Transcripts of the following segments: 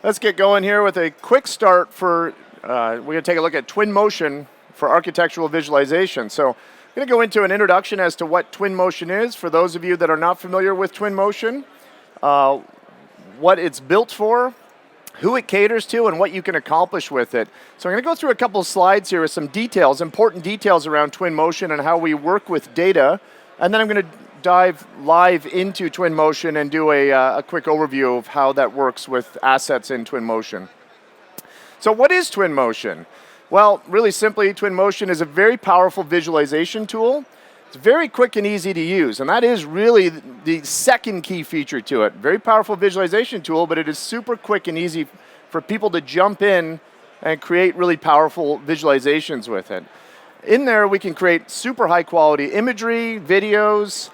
Let's get going here with a quick start for, we're going to take a look at Twinmotion for architectural visualization. So I'm going to go into an introduction as to what Twinmotion is for those of you that are not familiar with Twinmotion, what it's built for, who it caters to, and what you can accomplish with it. So I'm going to go through a couple of slides here with some details, important details around Twinmotion and how we work with data, and then I'm going to dive live into Twinmotion and do a quick overview of how that works with assets in Twinmotion. So what is Twinmotion? Well, really simply, Twinmotion is a very powerful visualization tool. It's very quick and easy to use, and that is really the second key feature to it. Very powerful visualization tool, but it is super quick and easy for people to jump in and create really powerful visualizations with it. In there, we can create super high quality imagery, videos,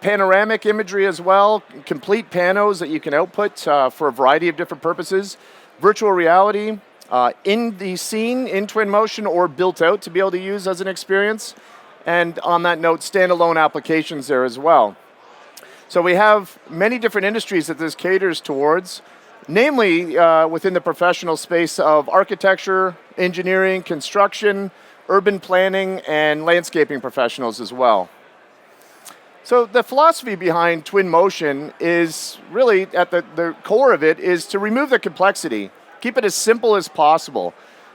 panoramic imagery as well, complete panos that you can output for a variety of different purposes, virtual reality, in the scene in Twinmotion or built out to be able to use as an experience. And on that note, standalone applications there as well. So we have many different industries that this caters towards, namely within the professional space of architecture, engineering, construction, urban planning, and landscaping professionals as well. So the philosophy behind Twinmotion is really, at the core of it, is to remove the complexity, keep it as simple as possible.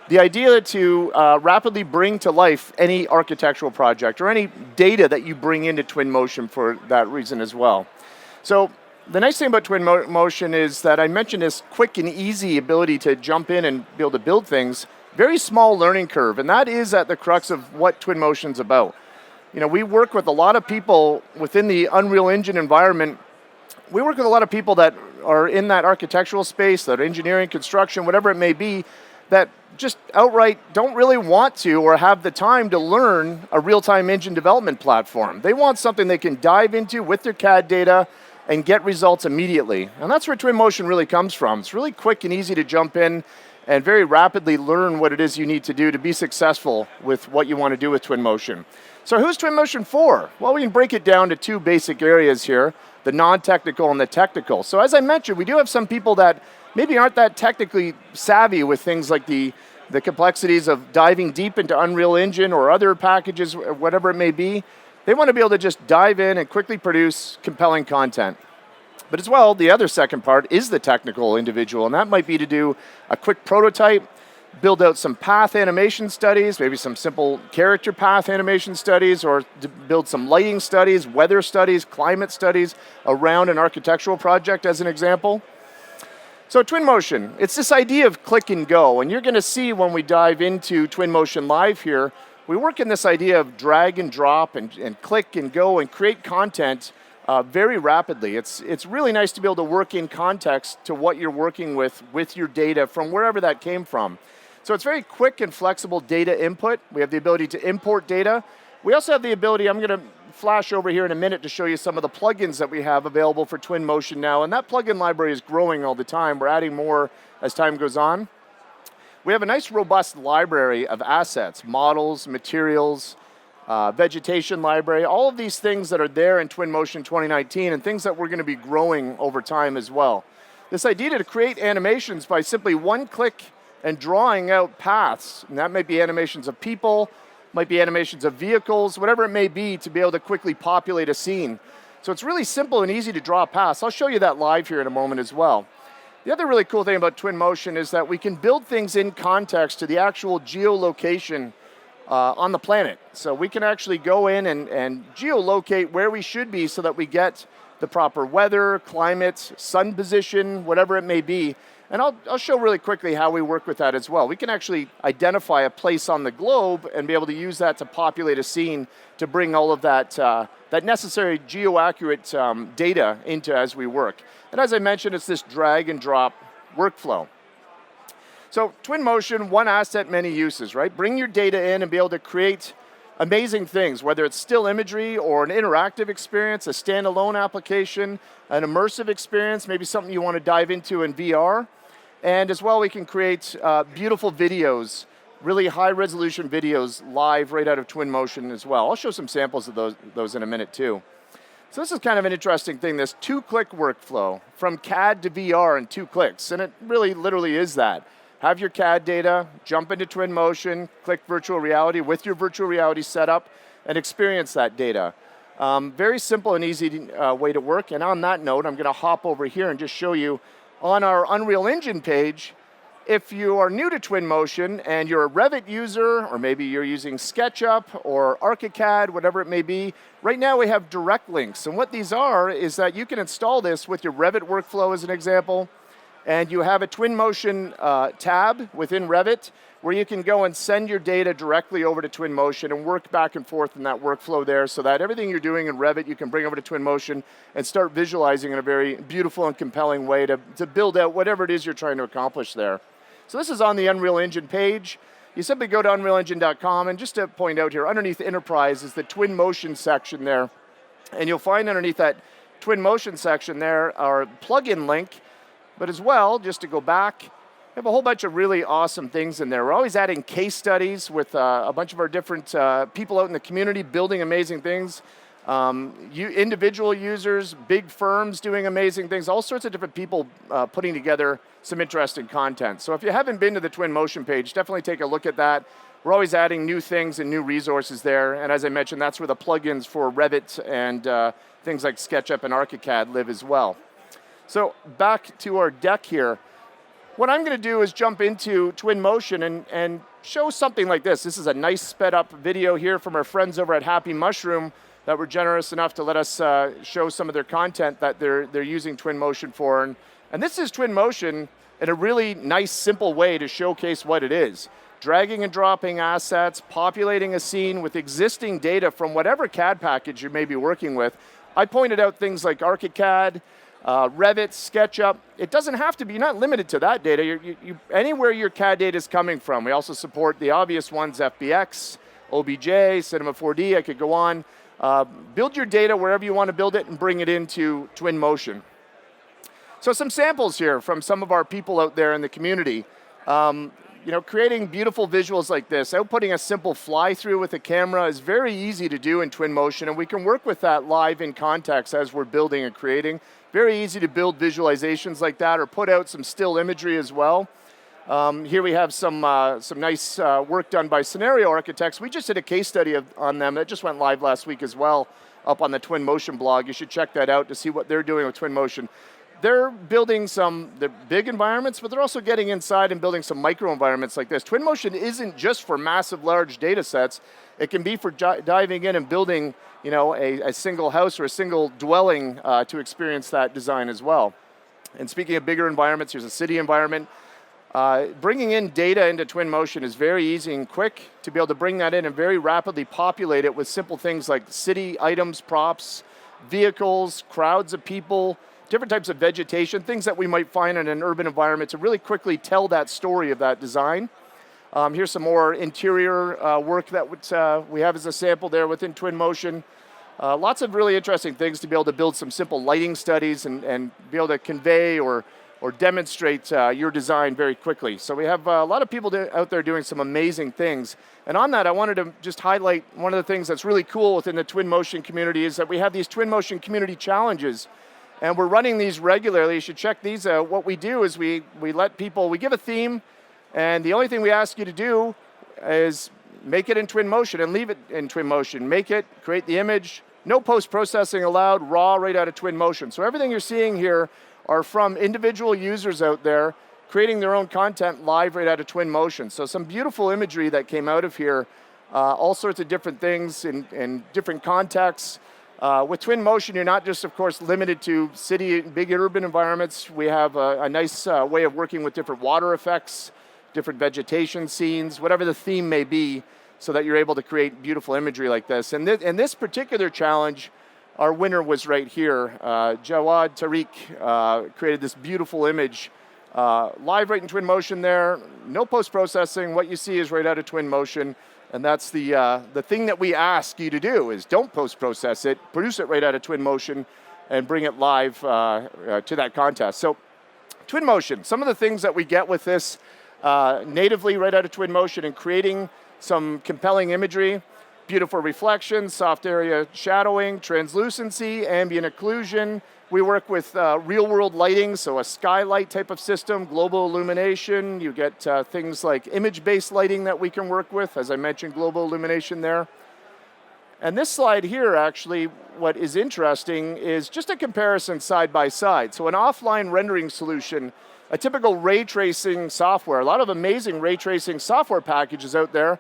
The idea to rapidly bring to life any architectural project or any data that you bring into Twinmotion for that reason as well. So the nice thing about Twinmotion is that I mentioned this quick and easy ability to jump in and be able to build things, very small learning curve, and that is at the crux of what Twinmotion's about. You know, we work with a lot of people within the Unreal Engine environment. We work with a lot of people that are in that architectural space, that engineering, construction, whatever it may be, that just outright don't really want to or have the time to learn a real-time engine development platform. They want something they can dive into with their CAD data and get results immediately. And that's where Twinmotion really comes from. It's really quick and easy to jump in and very rapidly learn what it is you need to do to be successful with what you want to do with Twinmotion. So who's Twinmotion for? Well, we can break it down to two basic areas here, the non-technical and the technical. So as I mentioned, we do have some people that maybe aren't that technically savvy with things like the complexities of diving deep into Unreal Engine or other packages, whatever it may be. They want to be able to just dive in and quickly produce compelling content. But as well, the other second part is the technical individual, and that might be to do a quick prototype, build out some path animation studies, maybe some simple character path animation studies, or to build some lighting studies, weather studies, climate studies around an architectural project as an example. So Twinmotion, it's this idea of click and go, and you're going to see when we dive into Twinmotion Live here, we work in this idea of drag and drop and click and go and create content very rapidly. It's really nice to be able to work in context to what you're working with your data from wherever that came from. So it's very quick and flexible data input. We have the ability to import data. We also have the ability, I'm going to flash over here in a minute to show you some of the plugins that we have available for Twinmotion now, and that plugin library is growing all the time. We're adding more as time goes on. We have a nice robust library of assets, models, materials, vegetation library, all of these things that are there in Twinmotion 2019 and things that we're going to be growing over time as well. This idea to create animations by simply one click and drawing out paths, and that might be animations of people, might be animations of vehicles, whatever it may be, to be able to quickly populate a scene. So it's really simple and easy to draw paths. I'll show you that live here in a moment as well. The other really cool thing about Twinmotion is that we can build things in context to the actual geolocation on the planet. So we can actually go in and geolocate where we should be so that we get the proper weather, climate, sun position, whatever it may be. And I'll show really quickly how we work with that as well. We can actually identify a place on the globe and be able to use that to populate a scene to bring all of that, that necessary geo-accurate data into as we work. And as I mentioned, it's this drag and drop workflow. So Twinmotion, one asset, many uses, right? Bring your data in and be able to create amazing things, whether it's still imagery or an interactive experience, a standalone application, an immersive experience, maybe something you want to dive into in VR. And as well, we can create beautiful videos, really high resolution videos live right out of Twinmotion as well. I'll show some samples of those in a minute too. So this is kind of an interesting thing, this 2-click workflow from CAD to VR in 2 clicks, and it really literally is that. Have your CAD data, jump into Twinmotion, click virtual reality with your virtual reality setup, and experience that data. Very simple and easy way to work, and on that note, I'm going to hop over here and just show you on our Unreal Engine page. If you are new to Twinmotion and you're a Revit user, or maybe you're using SketchUp or ArchiCAD, whatever it may be, right now we have direct links. And what these are is that you can install this with your Revit workflow as an example, and you have a Twinmotion tab within Revit where you can go and send your data directly over to Twinmotion and work back and forth in that workflow there so that everything you're doing in Revit you can bring over to Twinmotion and start visualizing in a very beautiful and compelling way to build out whatever it is you're trying to accomplish there. So this is on the Unreal Engine page. You simply go to unrealengine.com, and just to point out here, underneath Enterprise is the Twinmotion section there. And you'll find underneath that Twinmotion section there our plugin link, but as well, just to go back, we have a whole bunch of really awesome things in there. We're always adding case studies with a bunch of our different people out in the community building amazing things. Individual users, big firms doing amazing things, all sorts of different people putting together some interesting content. So if you haven't been to the Twinmotion page, definitely take a look at that. We're always adding new things and new resources there, and as I mentioned, that's where the plugins for Revit and things like SketchUp and ArchiCAD live as well. So back to our deck here. What I'm going to do is jump into Twinmotion and show something like this. This is a nice sped up video here from our friends over at Happy Mushroom that were generous enough to let us show some of their content that they're using Twinmotion for. And this is Twinmotion in a really nice, simple way to showcase what it is. Dragging and dropping assets, populating a scene with existing data from whatever CAD package you may be working with. I pointed out things like ArchiCAD, Revit, SketchUp. It doesn't have to be, you're not limited to that data. Anywhere your CAD data is coming from. We also support the obvious ones, FBX, OBJ, Cinema 4D, I could go on. Build your data wherever you want to build it and bring it into Twinmotion. So some samples here from some of our people out there in the community. Creating beautiful visuals like this, outputting a simple fly-through with a camera is very easy to do in Twinmotion, and we can work with that live in context as we're building and creating. Very easy to build visualizations like that or put out some still imagery as well. Here we have some nice work done by Scenario Architects. We just did a case study on them that just went live last week as well up on the Twinmotion blog. You should check that out to see what they're doing with Twinmotion. They're building the big environments, but they're also getting inside and building some micro environments like this. Twinmotion isn't just for massive, large data sets. It can be for diving in and building, a single house or a single dwelling to experience that design as well. And speaking of bigger environments, here's a city environment. Bringing in data into Twinmotion is very easy and quick to be able to bring that in and very rapidly populate it with simple things like city items, props, vehicles, crowds of people, different types of vegetation, things that we might find in an urban environment to really quickly tell that story of that design. Here's some more interior work that we have as a sample there within Twinmotion. Lots of really interesting things to be able to build some simple lighting studies and be able to convey or demonstrate your design very quickly. So we have a lot of people out there doing some amazing things. And on that, I wanted to just highlight one of the things that's really cool within the Twinmotion community is that we have these Twinmotion community challenges. And we're running these regularly. You should check these out. What we do is we give a theme, and the only thing we ask you to do is make it in Twinmotion and leave it in Twinmotion. Make it, create the image, no post-processing allowed, raw right out of Twinmotion. So everything you're seeing here are from individual users out there creating their own content live right out of Twinmotion. So some beautiful imagery that came out of here, all sorts of different things in different contexts. With Twinmotion, you're not just, of course, limited to city, big urban environments. We have a nice way of working with different water effects, different vegetation scenes, whatever the theme may be, so that you're able to create beautiful imagery like this. And this particular challenge, our winner was right here. Jawad Tariq created this beautiful image live right in Twinmotion there. No post-processing. What you see is right out of Twinmotion. And that's the thing that we ask you to do is don't post-process it, produce it right out of Twinmotion, and bring it live to that contest. So Twinmotion, some of the things that we get with this natively right out of Twinmotion and creating some compelling imagery. beautiful reflections, soft area shadowing, translucency, ambient occlusion. We work with real-world lighting, so a skylight type of system, global illumination. You get things like image-based lighting that we can work with, as I mentioned, global illumination there. And this slide here, actually, what is interesting is just a comparison side by side. So an offline rendering solution, a typical ray tracing software, a lot of amazing ray tracing software packages out there,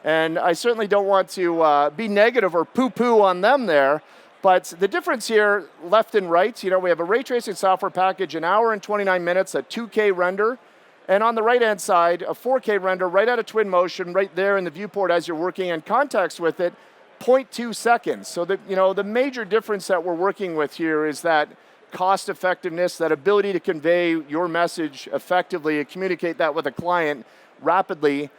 and I certainly don't want to be negative or poo-poo on them there, but the difference here, left and right, we have a ray tracing software package, 1 hour and 29 minutes, a 2K render, and on the right-hand side, a 4K render right out of Twinmotion, right there in the viewport as you're working in context with it, 0.2 seconds. So the major difference that we're working with here is that cost effectiveness, that ability to convey your message effectively and communicate that with a client rapidly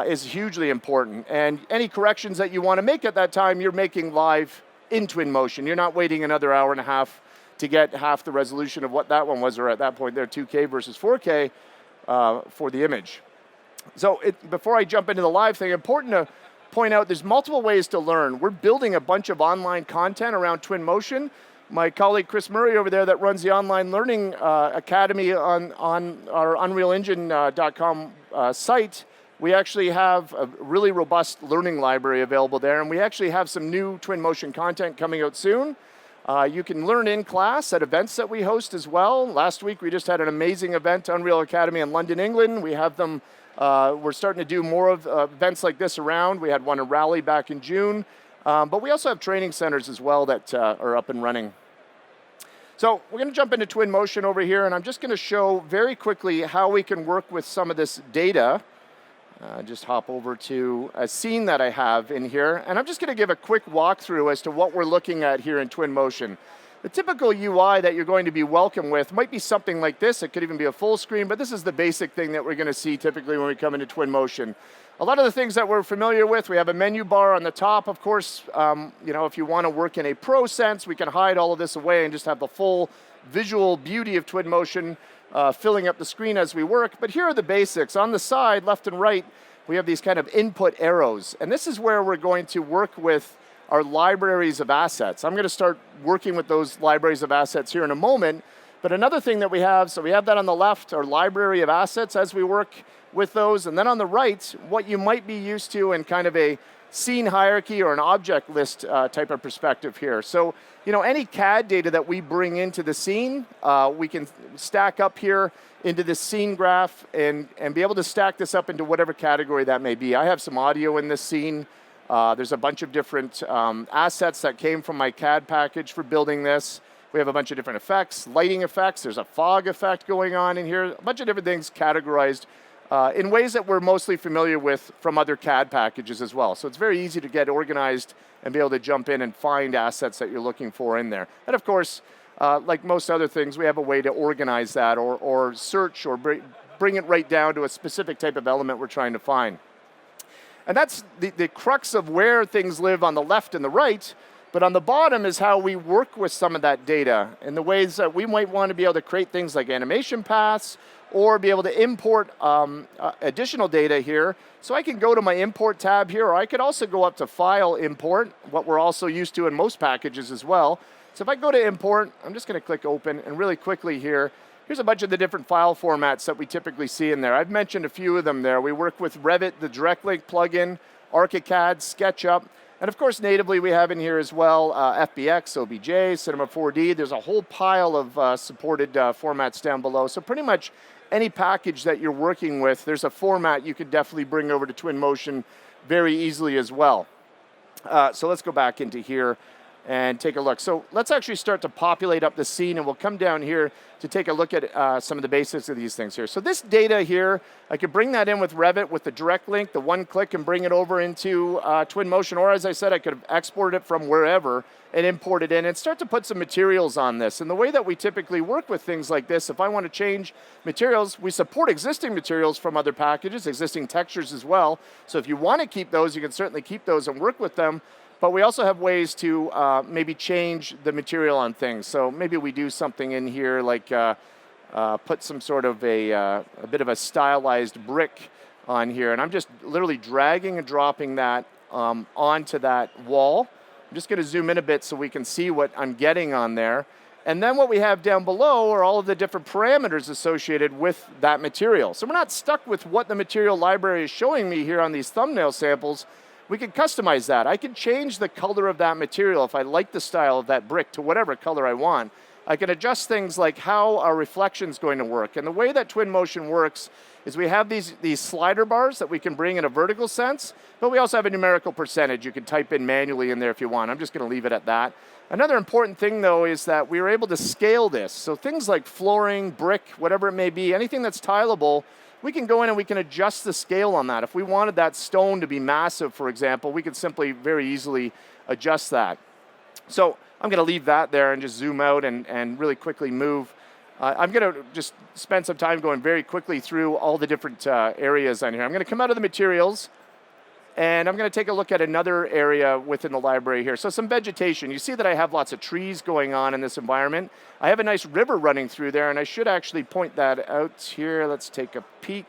is hugely important. And any corrections that you want to make at that time, you're making live in Twinmotion. You're not waiting another hour and a half to get half the resolution of what that one was, or at that point there, 2K versus 4K for the image. So before I jump into the live thing, important to point out there's multiple ways to learn. We're building a bunch of online content around Twinmotion. My colleague Chris Murray over there that runs the online learning academy on our unrealengine.com site, we actually have a really robust learning library available there, and we actually have some new Twinmotion content coming out soon. You can learn in class at events that we host as well. Last week we just had an amazing event, Unreal Academy in London, England. We have them, we're starting to do more of events like this around. We had one in Raleigh back in June, but we also have training centers as well that are up and running. So we're going to jump into Twinmotion over here, and I'm just going to show very quickly how we can work with some of this data. Just hop over to a scene that I have in here, and I'm just going to give a quick walkthrough as to what we're looking at here in Twinmotion. The typical UI that you're going to be welcome with might be something like this. It could even be a full screen, but this is the basic thing that we're going to see typically when we come into Twinmotion. A lot of the things that we're familiar with, we have a menu bar on the top, of course. If you want to work in a pro sense, we can hide all of this away and just have the full visual beauty of Twinmotion filling up the screen as we work. But here are the basics. On the side, left and right, we have these kind of input arrows. And this is where we're going to work with our libraries of assets. I'm going to start working with those libraries of assets here in a moment. But another thing that we have, so we have that on the left, our library of assets as we work with those. And then on the right, what you might be used to in kind of a scene hierarchy or an object list type of perspective here. So, any CAD data that we bring into the scene, we can stack up here into this scene graph and be able to stack this up into whatever category that may be. I have some audio in this scene. There's a bunch of different assets that came from my CAD package for building this. We have a bunch of different effects, lighting effects. There's a fog effect going on in here. A bunch of different things categorized in ways that we're mostly familiar with from other CAD packages as well. So it's very easy to get organized and be able to jump in and find assets that you're looking for in there. And of course, like most other things, we have a way to organize that or search or bring it right down to a specific type of element we're trying to find. And that's the crux of where things live on the left and the right. But on the bottom is how we work with some of that data in the ways that we might want to be able to create things like animation paths or be able to import additional data here. So I can go to my import tab here, or I could also go up to file import, what we're also used to in most packages as well. So if I go to import, I'm just going to click open, and really quickly here, here's a bunch of the different file formats that we typically see in there. I've mentioned a few of them there. We work with Revit, the Direct Link plugin, ArchiCAD, SketchUp, and of course natively we have in here as well FBX, OBJ, Cinema 4D. There's a whole pile of supported formats down below. So pretty much any package that you're working with, there's a format you could definitely bring over to Twinmotion very easily as well. So let's go back into here and take a look. So let's actually start to populate up the scene, and we'll come down here to take a look at some of the basics of these things here. So this data here, I could bring that in with Revit with the direct link, the one click, and bring it over into Twinmotion, or as I said, I could have exported it from wherever and import it in and start to put some materials on this. And the way that we typically work with things like this, if I want to change materials, we support existing materials from other packages, existing textures as well. So if you want to keep those, you can certainly keep those and work with them. But we also have ways to maybe change the material on things. So maybe we do something in here like put some sort of a bit of a stylized brick on here. And I'm just literally dragging and dropping that onto that wall. I'm just going to zoom in a bit so we can see what I'm getting on there. And then what we have down below are all of the different parameters associated with that material. So we're not stuck with what the material library is showing me here on these thumbnail samples. We can customize that. I can change the color of that material if I like the style of that brick to whatever color I want. I can adjust things like how our reflection is going to work. And the way that Twinmotion works is we have these slider bars that we can bring in a vertical sense, but we also have a numerical percentage you can type in manually in there if you want. I'm just going to leave it at that. Another important thing, though, is that we were able to scale this. So things like flooring, brick, whatever it may be, anything that's tileable, we can go in and we can adjust the scale on that. If we wanted that stone to be massive, for example, we could simply very easily adjust that. So I'm going to leave that there and just zoom out and really quickly move. I'm going to just spend some time going very quickly through all the different areas on here. I'm going to come out of the materials, and I'm going to take a look at another area within the library here. So some vegetation. You see that I have lots of trees going on in this environment. I have a nice river running through there, and I should actually point that out here. Let's take a peek.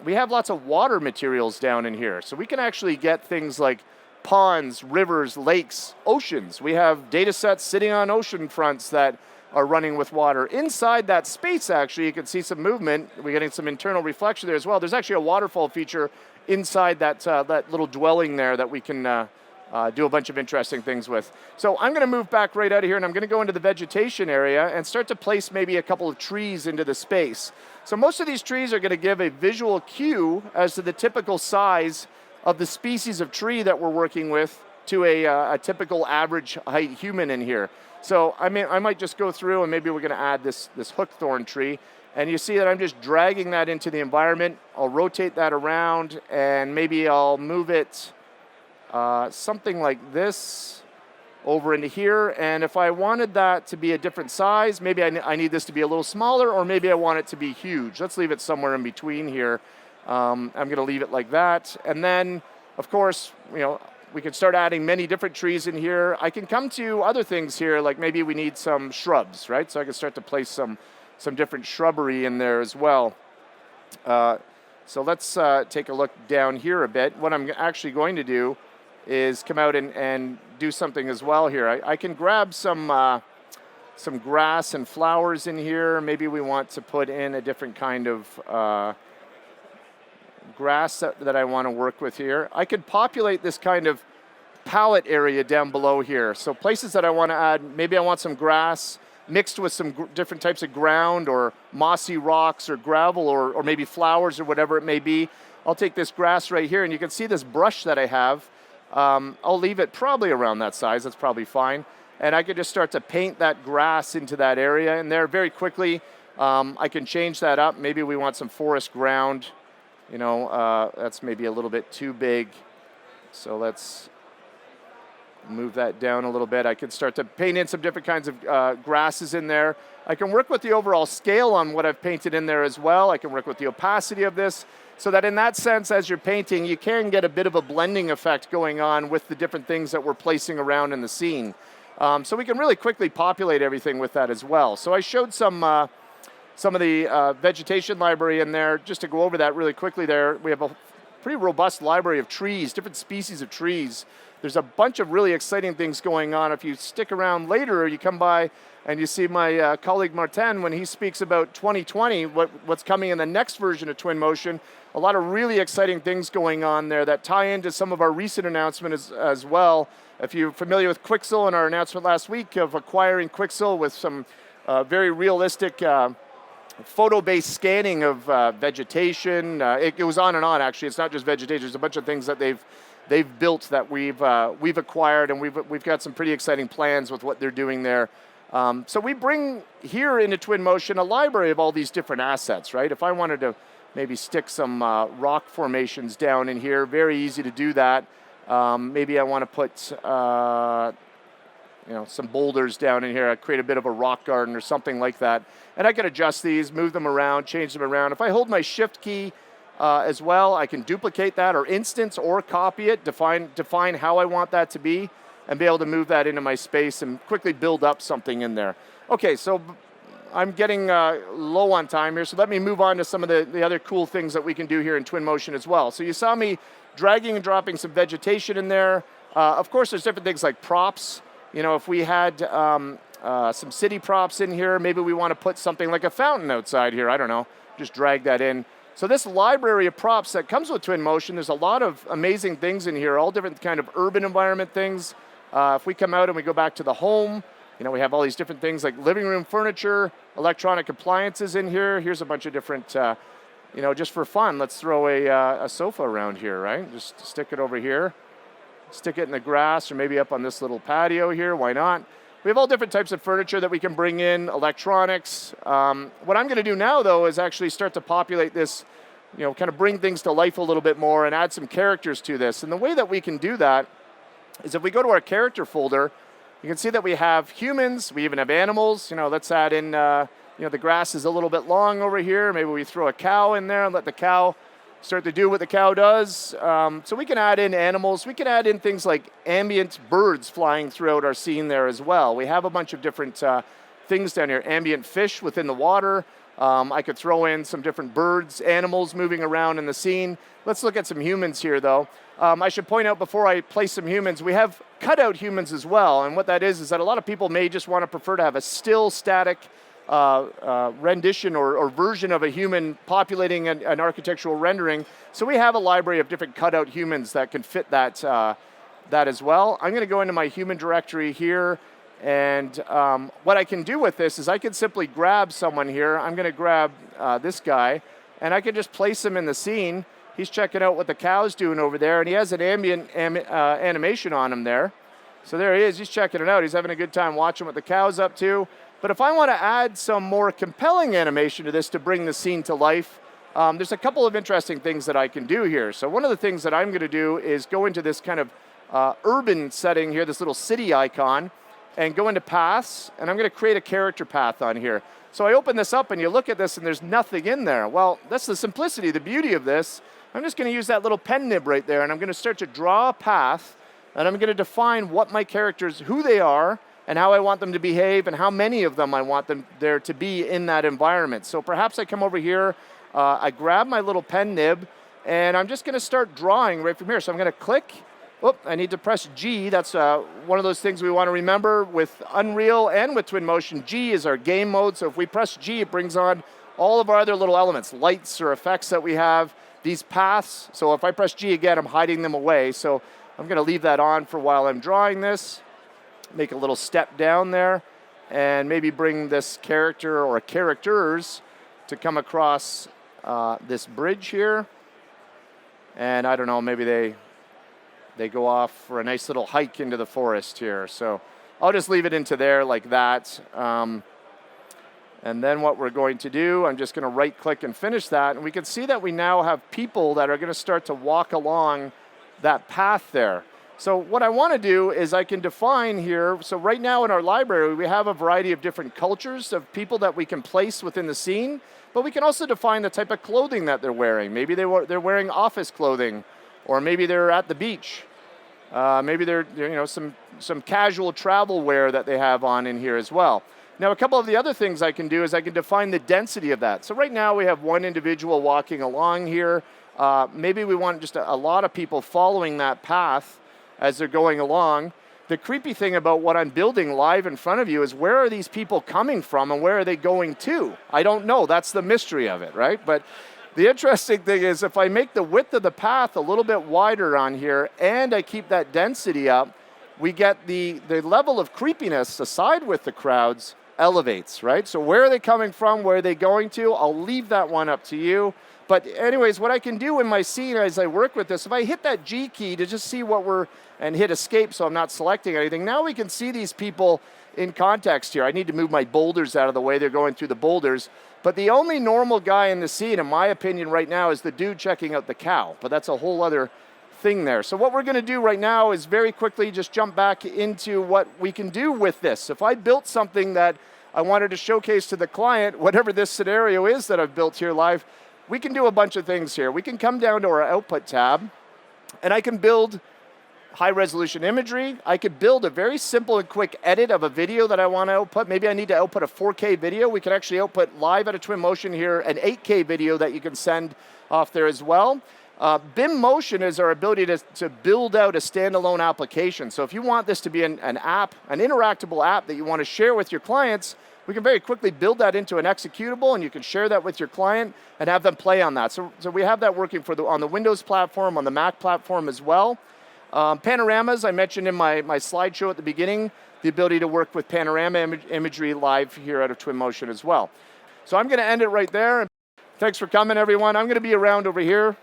We have lots of water materials down in here. So we can actually get things like ponds, rivers, lakes, oceans. We have data sets sitting on ocean fronts that are running with water. Inside that space, actually, you can see some movement. We're getting some internal reflection there as well. There's actually a waterfall feature inside that little dwelling there that we can do a bunch of interesting things with. So I'm going to move back right out of here, and I'm going to go into the vegetation area and start to place maybe a couple of trees into the space. So most of these trees are going to give a visual cue as to the typical size of the species of tree that we're working with to a typical average height human in here. So I might just go through and maybe we're going to add this hookthorn tree. And you see that I'm just dragging that into the environment. I'll rotate that around and maybe I'll move it something like this over into here. And if I wanted that to be a different size, maybe I need this to be a little smaller, or maybe I want it to be huge. Let's leave it somewhere in between here. I'm going to leave it like that. And then, of course, we can start adding many different trees in here. I can come to other things here, like maybe we need some shrubs, right? So I can start to place some different shrubbery in there as well. So let's take a look down here a bit. What I'm actually going to do is come out and do something as well here. I can grab some grass and flowers in here. Maybe we want to put in a different kind of grass that I want to work with here. I could populate this kind of palette area down below here. So places that I want to add, maybe I want some grass mixed with some different types of ground or mossy rocks or gravel or maybe flowers or whatever it may be. I'll take this grass right here, and you can see this brush that I have. I'll leave it probably around that size. That's probably fine. And I could just start to paint that grass into that area in there very quickly. I can change that up. Maybe we want some forest ground. That's maybe a little bit too big. So let's move that down a little bit. I can start to paint in some different kinds of grasses in there. I can work with the overall scale on what I've painted in there as well. I can work with the opacity of this so that in that sense, as you're painting, you can get a bit of a blending effect going on with the different things that we're placing around in the scene. So we can really quickly populate everything with that as well. So I showed some of the vegetation library in there. Just to go over that really quickly there, we have a pretty robust library of trees, different species of trees. There's a bunch of really exciting things going on. If you stick around later, you come by and you see my colleague Martin, when he speaks about 2020, what's coming in the next version of Twinmotion, a lot of really exciting things going on there that tie into some of our recent announcements as well. If you're familiar with Quixel and our announcement last week of acquiring Quixel with some very realistic photo-based scanning of vegetation. It goes on and on, actually. It's not just vegetation. There's a bunch of things that they've built that we've acquired, and we've got some pretty exciting plans with what they're doing there. So we bring here into Twinmotion a library of all these different assets, right? If I wanted to maybe stick some rock formations down in here, very easy to do that. Maybe I want to put some boulders down in here. I create a bit of a rock garden or something like that. And I can adjust these, move them around, change them around. If I hold my shift key as well, I can duplicate that or instance or copy it, define how I want that to be, and be able to move that into my space and quickly build up something in there. Okay, so I'm getting low on time here, so let me move on to some of the other cool things that we can do here in Twinmotion as well. So you saw me dragging and dropping some vegetation in there. Of course, there's different things like props. If we had some city props in here, maybe we want to put something like a fountain outside here. I don't know, just drag that in. So this library of props that comes with Twinmotion, there's a lot of amazing things in here, all different kind of urban environment things. If we come out and we go back to the home, we have all these different things like living room furniture, electronic appliances in here. Here's a bunch of different, just for fun, let's throw a sofa around here, right? Just stick it over here. Stick it in the grass or maybe up on this little patio here. Why not? We have all different types of furniture that we can bring in, electronics. What I'm going to do now, though, is actually start to populate this, kind of bring things to life a little bit more and add some characters to this. And the way that we can do that is if we go to our character folder, you can see that we have humans, we even have animals. Let's add in, the grass is a little bit long over here. Maybe we throw a cow in there and let the cow start to do what the cow does. So we can add in animals. We can add in things like ambient birds flying throughout our scene there as well. We have a bunch of different things down here. Ambient fish within the water. I could throw in some different birds, animals moving around in the scene. Let's look at some humans here, though. I should point out before I place some humans, we have cutout humans as well. And what that is that a lot of people may just want to prefer to have a still static rendition or version of a human populating an architectural rendering. So we have a library of different cutout humans that can fit that as well. I'm going to go into my human directory here, and what I can do with this is I can simply grab someone here. I'm going to grab this guy, and I can just place him in the scene. He's checking out what the cow's doing over there, and he has an ambient animation on him there. So there he is. He's checking it out. He's having a good time watching what the cow's up to. But if I want to add some more compelling animation to this to bring the scene to life, there's a couple of interesting things that I can do here. So one of the things that I'm going to do is go into this kind of urban setting here, this little city icon, and go into paths, and I'm going to create a character path on here. So I open this up, and you look at this, and there's nothing in there. Well, that's the simplicity, the beauty of this. I'm just going to use that little pen nib right there, and I'm going to start to draw a path, and I'm going to define what my characters, who they are, and how I want them to behave, and how many of them I want them there to be in that environment. So perhaps I come over here, I grab my little pen nib, and I'm just going to start drawing right from here. So I'm going to click. Oh, I need to press G. That's one of those things we want to remember with Unreal and with Twinmotion. G is our game mode. So if we press G, it brings on all of our other little elements, lights or effects that we have, these paths. So if I press G again, I'm hiding them away. So I'm going to leave that on for while I'm drawing this. Make a little step down there, and maybe bring this character or characters to come across this bridge here. And I don't know, maybe they go off for a nice little hike into the forest here. So I'll just leave it into there like that. And then what we're going to do, I'm just going to right click and finish that. And we can see that we now have people that are going to start to walk along that path there. So what I want to do is I can define here, so right now in our library, we have a variety of different cultures of people that we can place within the scene, but we can also define the type of clothing that they're wearing. Maybe they're wearing office clothing, or maybe they're at the beach. Maybe they're some casual travel wear that they have on in here as well. Now, a couple of the other things I can do is I can define the density of that. So right now we have one individual walking along here. Maybe we want just a lot of people following that path as they're going along. The creepy thing about what I'm building live in front of you is where are these people coming from and where are they going to? I don't know. That's the mystery of it, right? But the interesting thing is if I make the width of the path a little bit wider on here and I keep that density up, we get the level of creepiness aside with the crowds elevates, right? So where are they coming from? Where are they going to? I'll leave that one up to you. But anyways, what I can do in my scene as I work with this, if I hit that G key to just see and hit escape so I'm not selecting anything, now we can see these people in context here. I need to move my boulders out of the way. They're going through the boulders. But the only normal guy in the scene, in my opinion right now, is the dude checking out the cow. But that's a whole other thing there. So what we're going to do right now is very quickly just jump back into what we can do with this. If I built something that I wanted to showcase to the client, whatever this scenario is that I've built here live, we can do a bunch of things here. We can come down to our Output tab, and I can build high resolution imagery. I could build a very simple and quick edit of a video that I want to output. Maybe I need to output a 4K video. We can actually output live out of Twinmotion here an 8K video that you can send off there as well. BIM Motion is our ability to build out a standalone application. So if you want this to be an app, an interactable app that you want to share with your clients, we can very quickly build that into an executable, and you can share that with your client and have them play on that. So we have that working on the Windows platform, on the Mac platform as well. Panoramas, I mentioned in my slideshow at the beginning, the ability to work with panorama imagery live here out of Twinmotion as well. So I'm going to end it right there. Thanks for coming, everyone. I'm going to be around over here.